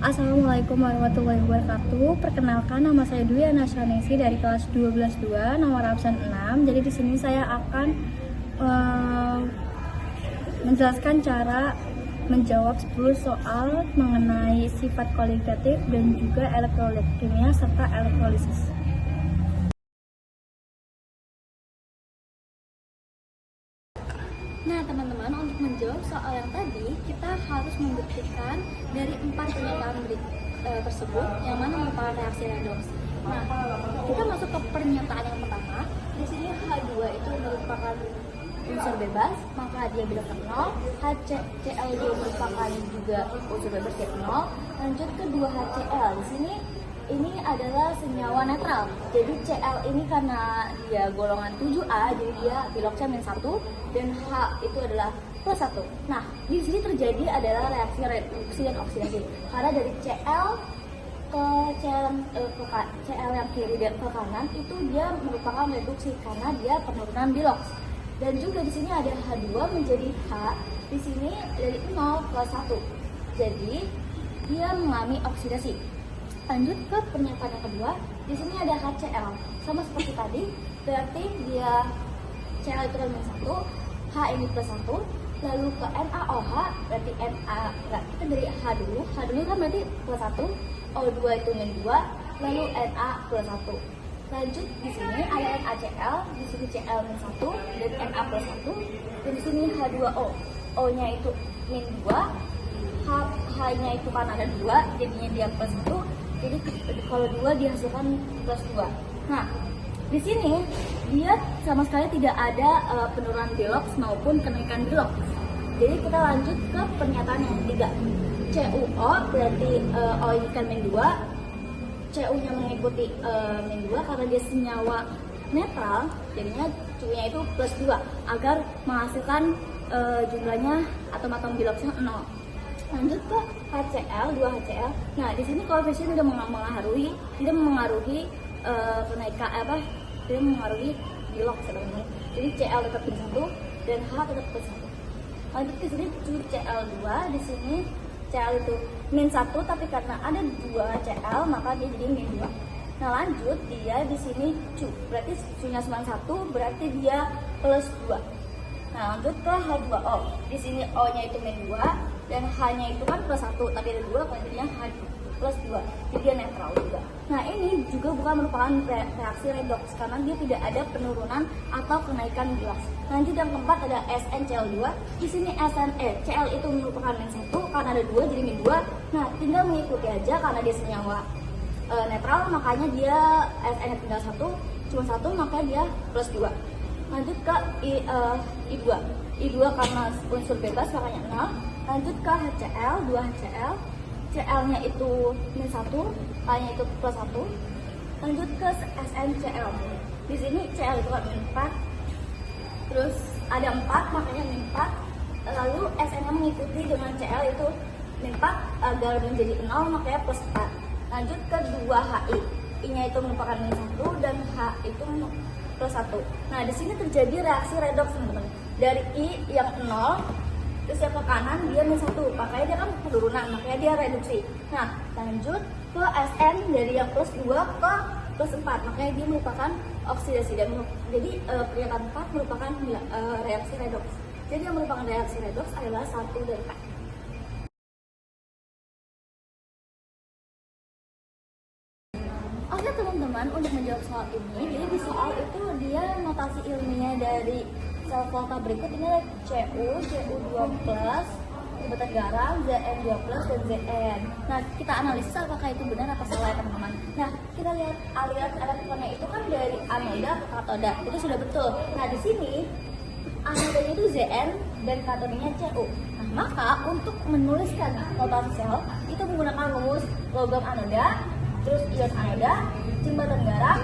Assalamualaikum warahmatullahi wabarakatuh. Perkenalkan, nama saya Dwi Anasyanesi dari kelas 12-2, nomor absen 6. Jadi di sini saya akan menjelaskan cara menjawab 10 soal mengenai sifat kualitatif dan juga elektrolit kimia serta elektrolisis. Nah teman-teman, untuk menjawab soal yang tadi, kita harus membuktikan dari 4 pernyataan tersebut yang mana merupakan reaksi redoks. Nah, kita masuk ke pernyataan yang pertama. Di sini H2 itu merupakan unsur bebas, maka dia bilang ke 0. HCl2 merupakan juga unsur bebas, dia 0. Lanjut ke 2HCl. Di sini ini adalah senyawa netral. Jadi Cl ini karena dia golongan 7A, jadi dia biloxnya -1, dan H itu adalah +1. Nah, di sini terjadi adalah reaksi reduksi dan oksidasi. Karena dari Cl ke Cl yang kiri dan ke kanan itu dia merupakan reduksi karena dia penurunan bilox. Dan juga di sini ada H2 menjadi H. Di sini dari 0 ke 1. Jadi dia mengalami oksidasi. Lanjut ke pernyataan yang kedua. Di sini ada HCl. Sama seperti tadi, berarti dia Cl itu kan -1, H ini +1. Lalu ke NaOH, berarti kita dari H dulu. H dulu kan berarti +1, O2 itu -2, lalu Na +1. Lanjut di sini ada NaCl, di sini Cl -1 dan Na +1. Dan di sini H2O, O-nya itu -2, H-nya itu kan ada 2, jadinya dia +1. Jadi kalau 2 dihasilkan +2. Nah, di sini dia sama sekali tidak ada penurunan bilox maupun kenaikan bilox. Jadi kita lanjut ke pernyataan yang ketiga. CuO berarti O ini kan -2, Cu-nya mengikuti -2 karena dia senyawa netral, jadinya Cu-nya itu +2 agar menghasilkan jumlahnya atom-atom biloxnya 0. Lanjut ke HCl, 2HCl. Nah, di sini koefisien tidak mengaruhi kenaikan tidak mengaruhi bilox sebenarnya. Jadi Cl tetap +1 dan H tetap +1. Lanjut ke sini Cl2, di sini Cl itu -1, tapi karena ada 2 Cl maka dia jadi -2. Nah, lanjut dia di sini Cu, berarti Cu-nya 1, berarti dia +2. Nah, lanjut ke H2O. Di sini O-nya itu -2 dan H-nya itu kan +1, tapi ada 2, jadinya H +2. Jadi dia netral juga. Nah, ini juga bukan merupakan reaksi redoks karena dia tidak ada penurunan atau kenaikan bilox. Lanjut yang keempat ada SnCl2. Di sini Cl itu merupakan -1 karena ada 2 jadi -2. Nah, tinggal mengikuti aja karena dia senyawa netral, makanya dia Sn-nya tinggal 1, cuma 1, makanya dia +2. Lanjut ke I2. I2 karena unsur bebas makanya 0. Lanjut ke HCl, 2HCl. Cl-nya itu -1, H-nya itu +1. Lanjut ke SnCl. Di sini Cl itu kan -4. Terus ada 4, makanya -4. Lalu Sn-nya mengikuti dengan Cl itu -4 agar menjadi 0, makanya +4. Lanjut ke 2HI. I-nya itu merupakan -1 dan H itu +1. Nah, di sini terjadi reaksi redoks, teman-teman. Dari I yang 0 terus yang ke kanan dia -1, makanya dia kan penurunan, makanya dia reduksi. Nah, lanjut ke Sn dari yang +2 ke +4, makanya dia merupakan oksidasi. Dan jadi pernyataan 4 merupakan reaksi redoks. Jadi yang merupakan reaksi redoks adalah 1 dan 4. Oke teman-teman, untuk menjawab soal ini, jadi di soal itu dia notasi ilmiah dari sel volta berikut ini adalah Cu2+, jembatan garam, Zn2+, dan Zn. Nah, kita analisis apakah itu benar atau salah ya teman-teman. Nah, kita lihat aliran elektronnya itu kan dari anoda ke katoda, itu sudah betul. Nah, di sini anodanya itu Zn dan katodanya Cu. Nah, maka untuk menuliskan notasi sel itu menggunakan rumus logam anoda, terus ion anoda, jembatan garam,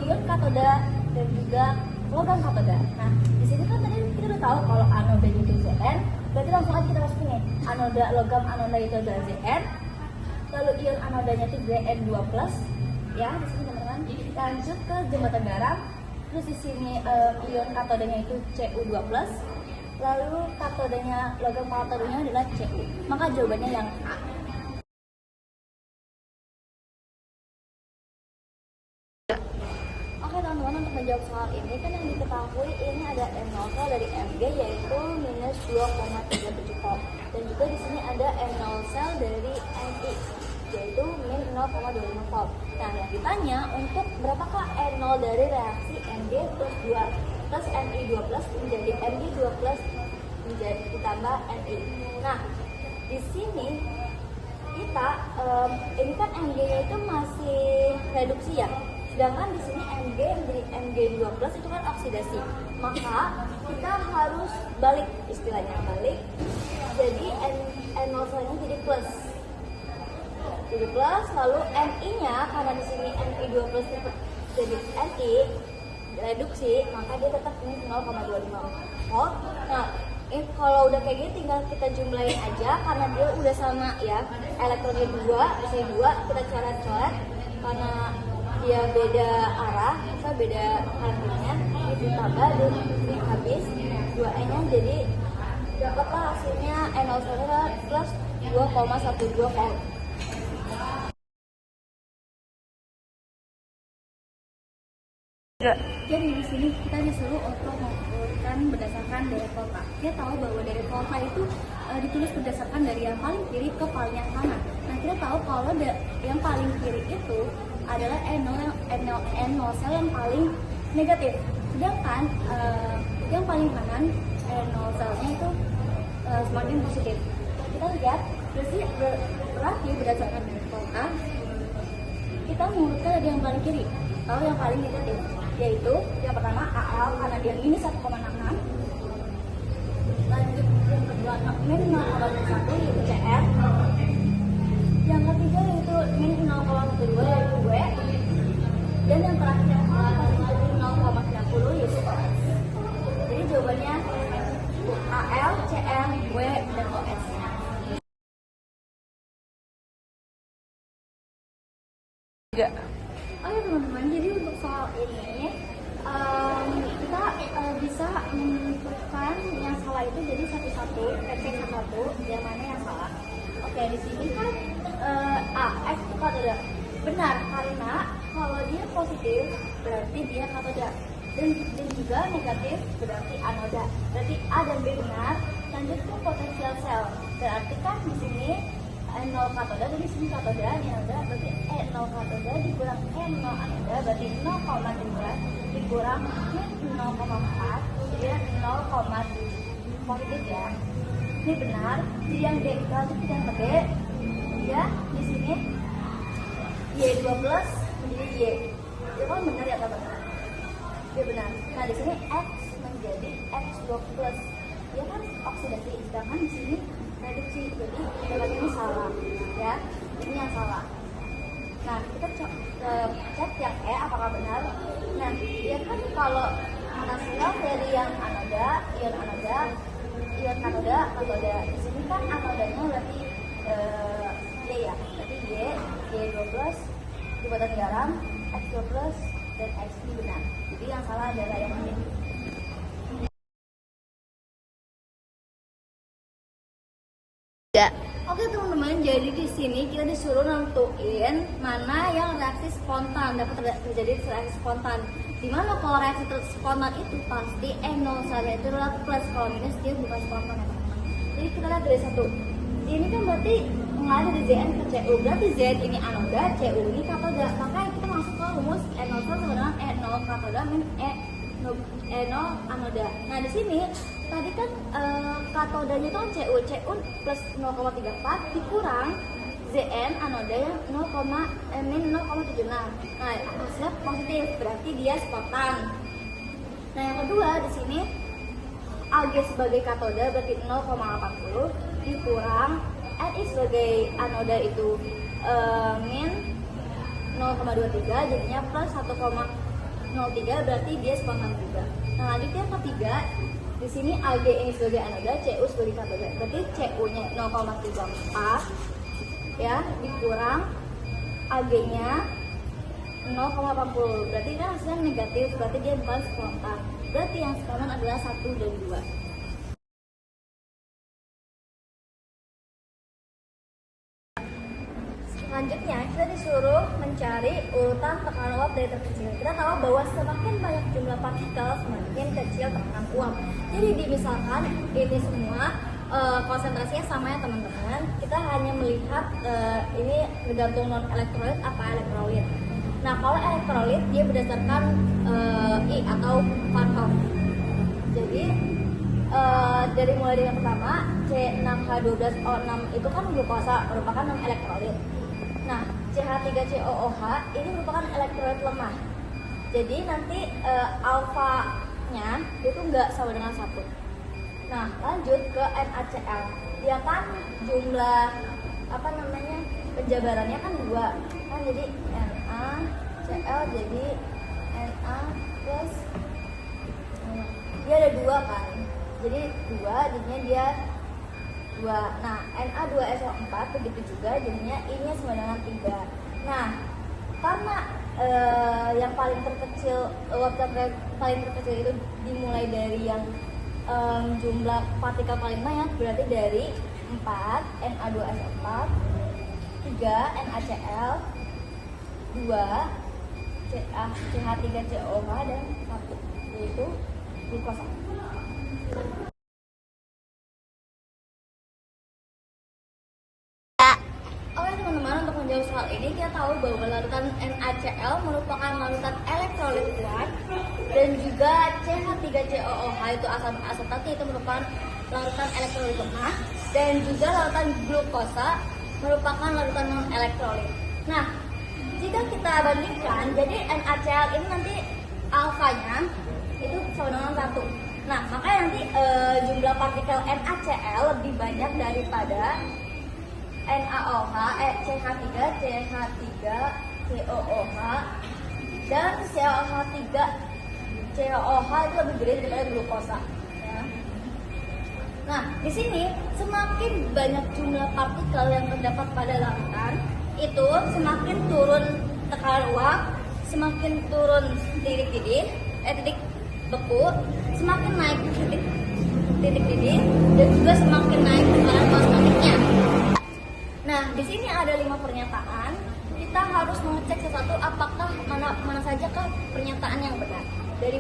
ion katoda, dan juga logam katoda. Nah, di sini kan tadi kita udah tahu kalau anoda itu Zn, berarti langsung aja kita masukin nih. Anoda logam anoda itu adalah Zn, lalu ion anodanya itu Zn2+, ya di sini teman-teman. Lanjut ke jembatan garam, terus di sini ion katodanya itu Cu2+, lalu katodanya logam katodanya adalah Cu. Maka jawabannya yang A. untuk menjawab soal ini kan yang diketahui ini ada N0 dari Mg yaitu minus 2,37 volt, dan juga di sini ada N0 sel dari Ni yaitu min 0,25 volt. Nah, yang ditanya untuk berapakah N0 dari reaksi Mg plus 2 plus Ni2 plus menjadi Mg2 plus menjadi ditambah Ni. Nah, di sini kita ini kan Mg-nya itu masih reduksi ya. Sedangkan di sini Mg menjadi Mg2 plus itu kan oksidasi. Maka kita harus balik, istilahnya balik. Jadi N0 selnya jadi plus. Jadi plus, lalu Ni-nya karena di sini Ni2 plus jadi Ni reduksi, maka dia tetap ini 0,25 volt. Nah, kalau udah kayak gini tinggal kita jumlahin aja karena dia udah sama ya. Elektronnya 2, misalnya 2, kita coret-coret karena dia beda arah, misalnya beda karakternya, ditambah di habis 2N nya, jadi dapatlah hasilnya N0 plus 2,12 volt. Jadi di sini kita disuruh untuk mengumpulkan berdasarkan dari volta. Kita tahu bahwa dari volta itu ditulis berdasarkan dari yang paling kiri ke paling yang kanan. Nah, kita tahu kalau yang paling kiri itu adalah N0 sel yang paling negatif. Sedangkan yang paling kanan N0 selnya itu semakin positif. Kita lihat berarti berdasarkan dari volta kita mengurutkan dari yang paling kiri atau yang paling negatif, yaitu yang pertama AL karena dia minus 1,66, lanjut yang kedua min 0,1 yaitu CR, yang ketiga yaitu min 0,12 yaitu W, dan yang terakhir yang yaitu 0,90 yaitu OS. Jadi jawabannya AL, CR, W, dan OS. Oke teman-teman, jadi untuk soal ini kita bisa menentukan yang salah itu jadi satu-satu, ketik satu, yang mana yang salah. Oke, di sini kan AX itu katoda. Benar, karena kalau dia positif berarti dia katoda, dan juga negatif berarti anoda. Berarti A dan B benar. Lanjut ke potensial sel. Berarti kan di sini N0 katoda, jadi di sini katoda, ini anoda, berarti E0 katoda dikurang E0 anoda, berarti 0,2 dikurang 0,4, jadi 0,7 positif ya. Ini benar. Jadi yang D lanjut kita yang D, ya di sini Y2 plus menjadi Y. Itu kan benar ya teman-teman? Dia benar. Nah di sini X menjadi X2 plus, dia kan oksidasi, sedangkan di sini reduksi, jadi jawabannya ini salah ya, ini yang salah. Nah kita cek yang E apakah benar. Nah dia kan kalau hasil dari yang anoda, ion katoda, di sini kan anodanya berarti Y ya, berarti Y12 dibuatan garam, X2 plus dan X ini benar. Jadi yang salah adalah yang ini. Oke teman-teman, jadi di sini kita disuruh nentuin mana yang reaksi spontan, dapat terjadi reaksi spontan. Dimana kalau reaksi spontan itu pasti N0 selnya itu adalah plus, kalau minus dia bukan spontan ya teman-teman. Jadi kita lihat dari satu. Ini kan berarti mengalir dari Zn ke Cu, berarti Z ini anoda, Cu ini katoda. Maka kita masuk ke rumus N0 sel sama dengan E0 katoda min E0 anoda. Nah di sini tadi kan katodanya itu kan Cu plus 0,34 dikurang Zn anoda yang min 0,76. Nah hasilnya positif, berarti dia spontan. Nah yang kedua di sini Ag sebagai katoda berarti 0,80 dikurang Ni sebagai anoda itu min 0,23 jadinya plus 1,03, berarti dia spontan juga. Nah lanjut yang ketiga, di sini Ag ini sebagai anoda, Cu sebagai katoda, berarti Cu-nya 0,34 ya dikurang Ag-nya 0,80, berarti kan hasilnya negatif, berarti dia bukan spontan. Berarti yang spontan adalah 1 dan 2. Selanjutnya kita disuruh disuruh mencari urutan tekanan uap dari terkecil. Kita tahu bahwa semakin banyak jumlah partikel, semakin kecil tekanan uap. Jadi misalkan ini semua konsentrasinya sama ya teman-teman. Kita hanya melihat ini tergantung non elektrolit apa elektrolit. Nah kalau elektrolit dia berdasarkan I atau Van Hoff. Jadi dari mulai dari yang pertama C6H12O6 itu kan glukosa merupakan non elektrolit. Nah CH3COOH ini merupakan elektrolit lemah. Jadi nanti alfanya itu enggak sama dengan 1. Nah lanjut ke NaCl. Dia kan jumlah penjabarannya kan 2 kan, jadi NaCl jadi Na plus dia ada 2 kan, jadi 2 jadinya dia 2. Nah Na2SO4 begitu juga jadinya I nya sama dengan 3. Nah karena yang paling terkecil uap paling terkecil itu dimulai dari yang jumlah partikel paling banyak, berarti dari 4 Na2SO4, 3 NaCl, 2 CH3COOH dan 1 yaitu glukosa. Oke teman-teman, untuk menjawab soal ini kita tahu bahwa larutan NaCl merupakan larutan elektrolit kuat dan juga CH3COOH itu asam asetat itu merupakan larutan elektrolit lemah, dan juga larutan glukosa merupakan larutan non elektrolit. Nah jika kita bandingkan, jadi NaCl ini nanti alfanya itu sama dengan 1. Nah makanya nanti jumlah partikel NaCl lebih banyak daripada NaOH, CH3, COOH, dan COOH3, COOH itu lebih gede daripada glukosa. Ya. Nah, di sini semakin banyak jumlah partikel yang terdapat pada larutan, itu semakin turun tekanan uap, semakin turun titik beku, semakin naik titik didih, dan juga semakin naik tekanan osmotiknya. Nah, di sini ada 5 pernyataan. Kita harus mengecek satu apakah mana saja kah pernyataan yang benar.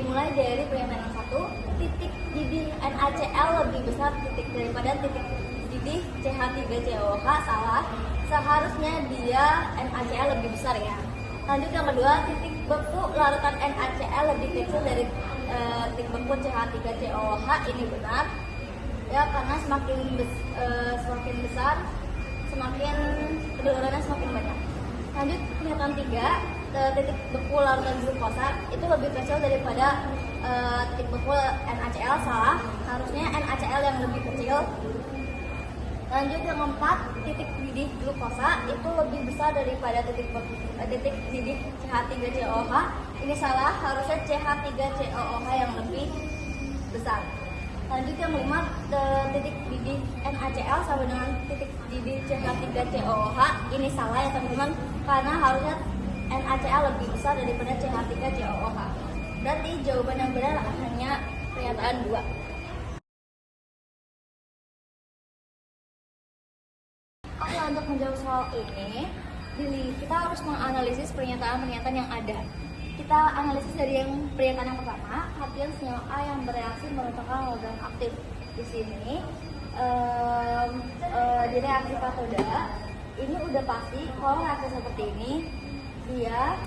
Mulai dari pernyataan yang 1, titik didih NaCl lebih besar daripada titik didih CH3COOH, salah. Seharusnya dia NaCl lebih besar ya. Lanjut yang kedua, titik beku larutan NaCl lebih kecil dari titik beku CH3COOH, ini benar. Ya, karena semakin besar semakin kedengarannya semakin banyak. Lanjut pernyataan 3, titik beku larutan glukosa itu lebih kecil daripada titik beku NaCl, salah. Harusnya NaCl yang lebih kecil. Lanjut yang 4, titik didih glukosa itu lebih besar daripada titik didih CH3COOH, ini salah. Harusnya CH3COOH yang lebih besar. Lanjut yang 5, titik didih NaCl sama dengan titik didih CH3COOH, ini salah ya teman-teman, karena harusnya NaCl lebih besar daripada CH3COOH. Berarti jawaban yang benar hanya pernyataan 2. Oke, untuk menjawab soal ini, kita harus menganalisis pernyataan-pernyataan yang ada. Kita analisis dari yang pernyataan yang pertama, katiun senyawa A yang bereaksi merupakan logam aktif. Di sini di reaksi katoda ini udah pasti kalau reaksi seperti ini dia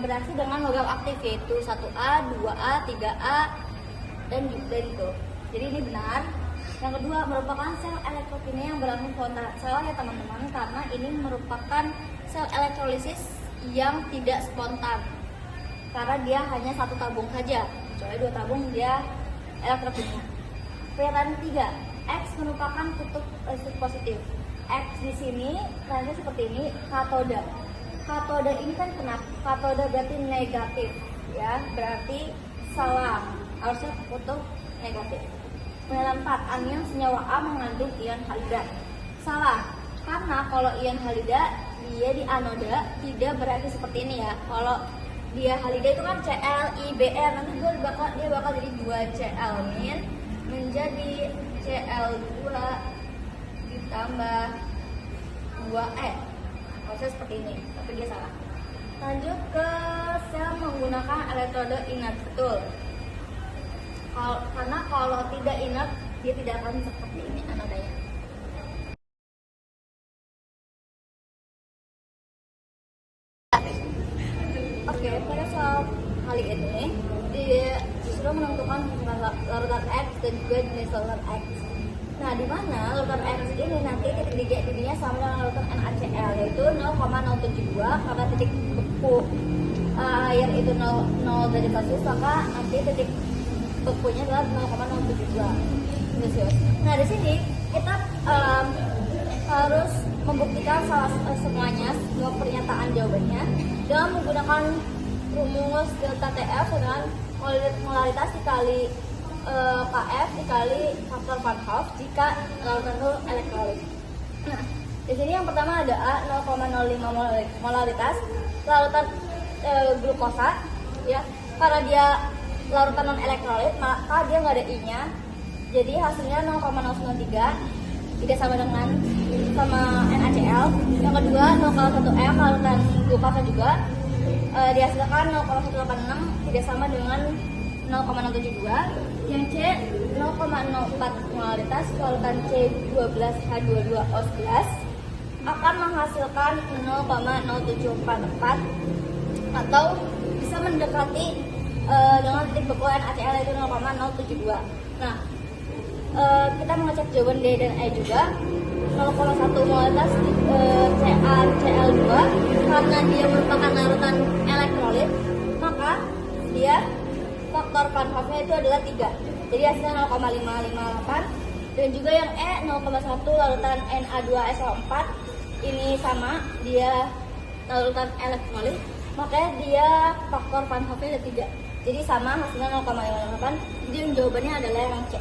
bereaksi dengan logam aktif, yaitu 1A, 2A, 3A dan gitu. Jadi ini benar. Yang kedua, merupakan sel elektrokimia yang berlangsung spontan. Salah ya teman-teman, karena ini merupakan sel elektrolisis yang tidak spontan, karena dia hanya 1 tabung saja, kecuali 2 tabung dia elektrokimia. Pernyataan 3, X merupakan kutub listrik positif. X di sini tanda seperti ini, katoda. Katoda ini kan kenapa? Katoda berarti negatif, ya, berarti salah. Harusnya kutub negatif. Pernyataan 4, anion senyawa A mengandung ion halida. Salah, karena kalau ion halida dia di anoda tidak bereaksi seperti ini ya. Kalau dia halida itu kan ClIBr, nanti dia bakal jadi 2Cl min menjadi Cl2 ditambah 2E. harusnya seperti ini, tapi dia salah. Lanjut ke sel menggunakan elektrode inert, betul. Karena kalau tidak inert dia tidak akan seperti ini anodanya. Oke, pada soal kali ini dia justru menentukan larutan X dan juga jenis larutan X. Nah, di mana larutan X ini nanti titik DG-nya sama dengan larutan NaCl, yaitu 0,072. Karena titik beku air itu 0 derajat Celcius, maka nanti titik bekunya adalah 0,072 Celcius. Nah, di sini kita harus membuktikan semuanya, semua pernyataan jawabannya dengan menggunakan rumus delta TF dengan molaritas dikali KF dikali faktor Van Hoff jika larutan itu elektrolit. Nah, di sini yang pertama ada A 0,05 molaritas larutan glukosa, ya. Karena dia larutan non elektrolit, maka dia nggak ada I-nya. Jadi hasilnya 0,093 tidak sama dengan NaCl. Yang kedua 0,1 M larutan glukosa juga dihasilkan 0,186 tidak sama dengan 0,072. Yang C 0,04 molaritas larutan C12H22O11 akan menghasilkan 0,0744 atau bisa mendekati dengan titik beku NaCl yaitu 0,072. Nah, kita mengecek jawaban D dan E juga. 0,1 molaritas CaCl2 karena dia merupakan larutan elektrolit, maka dia faktor Van Hoff-nya itu adalah 3. Jadi hasilnya 0,558. Dan juga yang E 0,1 larutan Na2SO4 ini sama, dia larutan elektrolit, makanya dia faktor Van Hoff-nya ada 3. Jadi sama hasilnya 0,58. Jadi jawabannya adalah yang C.